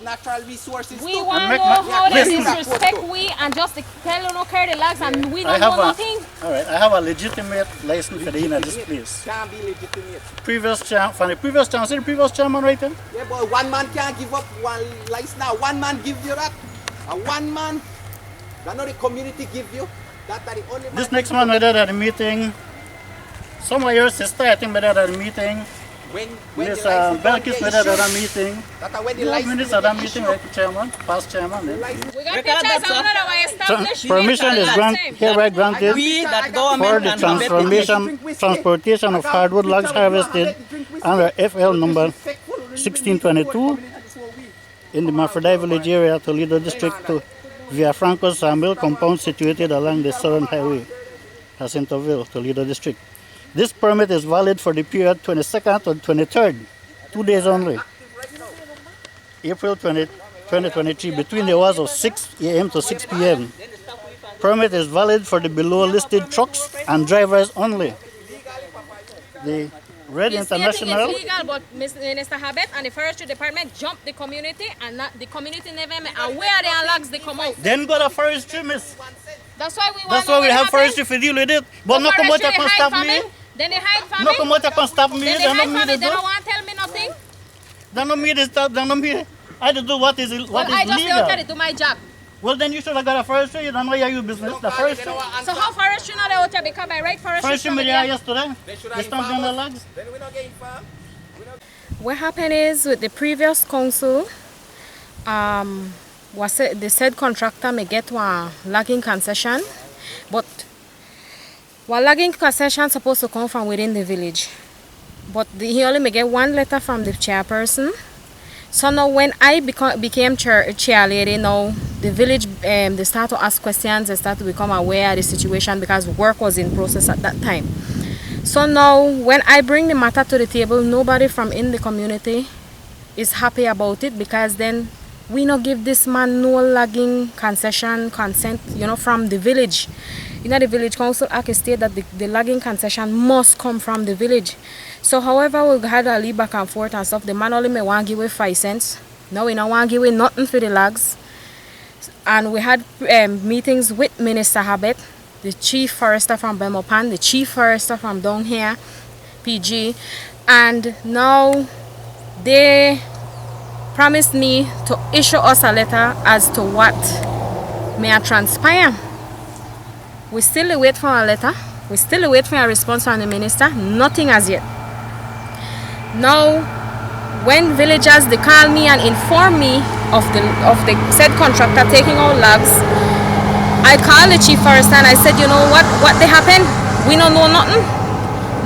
natural resources. We want to know how they disrespect we and just tell you no carry the logs and we don't know nothing. Alright, I have a legitimate license for the in this place. Can't be legitimate. From the previous chairman, see the previous chairman right there? Yeah, but one man can't give up one license now. One man give you that. And one man, that not the community give you. That are the only man. This next man went at the meeting. Some of your sister, I think, went at the meeting. When Miss Belkis went at the meeting. That when the license minutes at that meeting, like the chairman, past chairman. We got pictures of another way established. Permission is hereby granted for the transportation of hardwood logs harvested under FL number 1622 in the Mafredi Village area, Toledo District, to Villafranco's sawmill compound situated along the Southern Highway, Jacintoville, Toledo District. This permit is valid for the period 22nd to 23rd, 2 days only. April 20, 2023, between the hours of 6 a.m. to 6 p.m. Permit is valid for the below listed trucks and drivers only. The Red International. It's legal, but Minister Habet and the Forestry Department jumped the community, and the community never aware they are logs they come out. Then go to forestry, miss. That's why we want. That's why we have forestry to deal with it. But no come out can stop me. Then they hide from me. No come out can stop me. Then they hide from me. They don't want to tell me nothing. They don't me to stop. They don't me. I to do what is legal. I just don't to do my job. Well, then you should have got a forestry. You don't know your business. The forestry. So how forestry not out there because by right forestry? Forestry media yesterday. They stop doing the logs. Then we not getting farm. What happened is with the previous council, the said contractor may get one logging concession, but one logging concession supposed to come from within the village, but he only may get one letter from the chairperson. So now when I became chair lady, now the village they start to ask questions, they start to become aware of the situation because work was in process at that time. So now when I bring the matter to the table, nobody from in the community is happy about it, because then we not give this man no logging concession consent, from the village. The village council act state that the logging concession must come from the village. So however we had a lead back and forth and stuff, the man only may want to give away 5 cents. Now we don't want to give away nothing for the logs. And we had meetings with Minister Habet, the chief forester from Bemopan, the chief forester from down here, PG, and now they promised me to issue us a letter as to what may transpire. We still wait for a letter. We still wait for a response from the minister. Nothing as yet. Now, when villagers they call me and inform me of the said contractor taking out logs, I called the chief forester and I said, you know what they happened? We don't know nothing.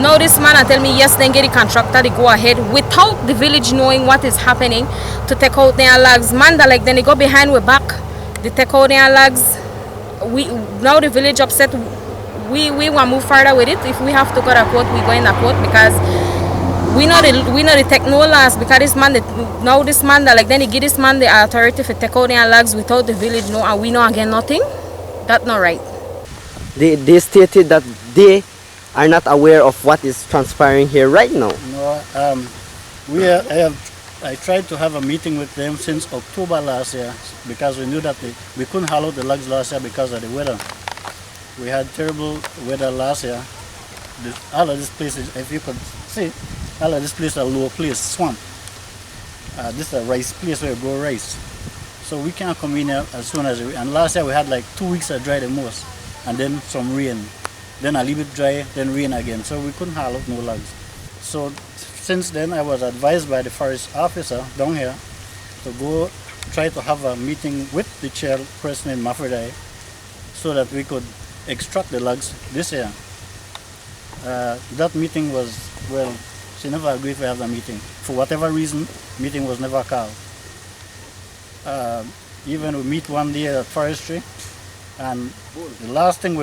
Now this man tell me yes, then get the contractor to go ahead without the village knowing what is happening to take out their logs. Man, then they go behind we back. They take out their logs. Now the village upset. We want to move further with it. If we have to go to court, we go in the court, because we know the take no loss, because this man then he give this man the authority to take out their logs without the village know, and we know again nothing. That's not right. They stated that they are not aware of what is transpiring here right now. No, I tried to have a meeting with them since October last year, because we knew that we couldn't haul out the logs last year because of the weather. We had terrible weather last year. All of this place, if you could see, all of this place is a low place, swamp. This is a rice place where we grow rice. So we can't come in here as soon as and last year we had like 2 weeks of dry the most, and then some rain. Then I leave it dry, then rain again. So we couldn't haul out no logs. So since then I was advised by the forest officer down here to go try to have a meeting with the chairperson in Mafredi so that we could extract the logs this year. That meeting was, well, she never agreed to have the meeting. For whatever reason, meeting was never called. Even we meet one day at forestry, and the last thing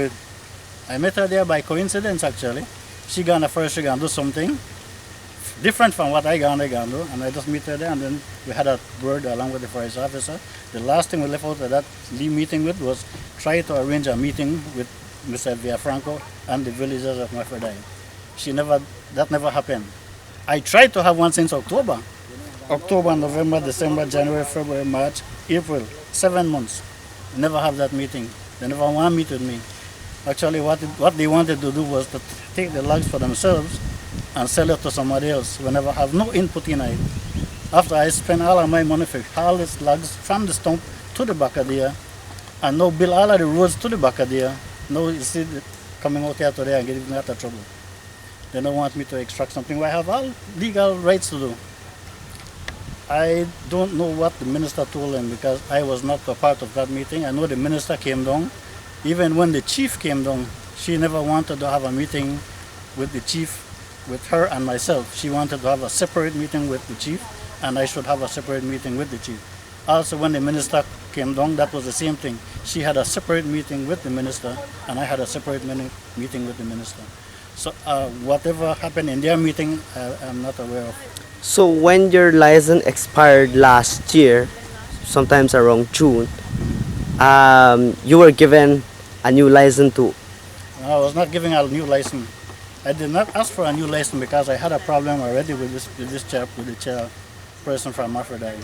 I met her there by coincidence actually. She gone to forestry and do something different from what I gonna do, and I just meet her there, and then we had a word along with the forest officer. The last thing we left out of that meeting with was try to arrange a meeting with Mr. Villafranco and the villagers of Mafredi. That never happened. I tried to have one since October, October, November, December, January, February, March, April, 7 months. Never have that meeting. They never want to meet with me. Actually, what they wanted to do was to take the logs for themselves and sell it to somebody else. We never have no input in it. After I spent all of my money for all these logs from the stump to the Bacadilla, and now build all of the roads to the Bacadilla, now you see coming out here today and getting me out of trouble. They don't want me to extract something where I have all legal rights to do. I don't know what the minister told them because I was not a part of that meeting. I know the minister came down. Even when the chief came down, she never wanted to have a meeting with the chief, with her and myself. She wanted to have a separate meeting with the chief, and I should have a separate meeting with the chief. Also, when the minister came down, that was the same thing. She had a separate meeting with the minister, and I had a separate meeting with the minister. So whatever happened in their meeting, I'm not aware of. So when your license expired last year, sometimes around June, you were given a new license too. I was not giving a new license. I did not ask for a new license because I had a problem already with the chairperson from Mafredi,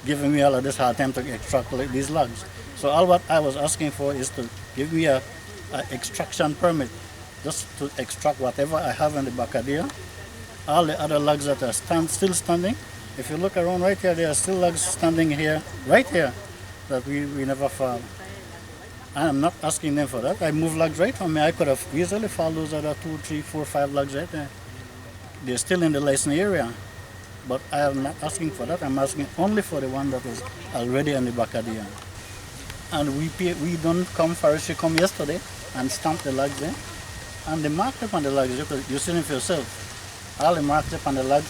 giving me all of this hard time to extract these logs. So all what I was asking for is to give me a extraction permit, just to extract whatever I have in the Bacadilla. All the other logs that are still standing. If you look around right here, there are still logs standing here, right here, that we never found. I'm not asking them for that. I moved logs right from me. I could have easily found those other 2, 3, 4, 5 logs right there. They're still in the licensed area. But I am not asking for that. I'm asking only for the one that was already in the Bacadilla. And we done come forestry come yesterday and stamped the logs there. And the marked up on the logs, you see them for yourself. All the marked up on the logs,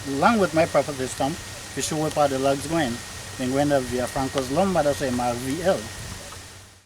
along with my property stamp, to show where the logs going. Then going to via Franco's Lombard, that's a mark VL.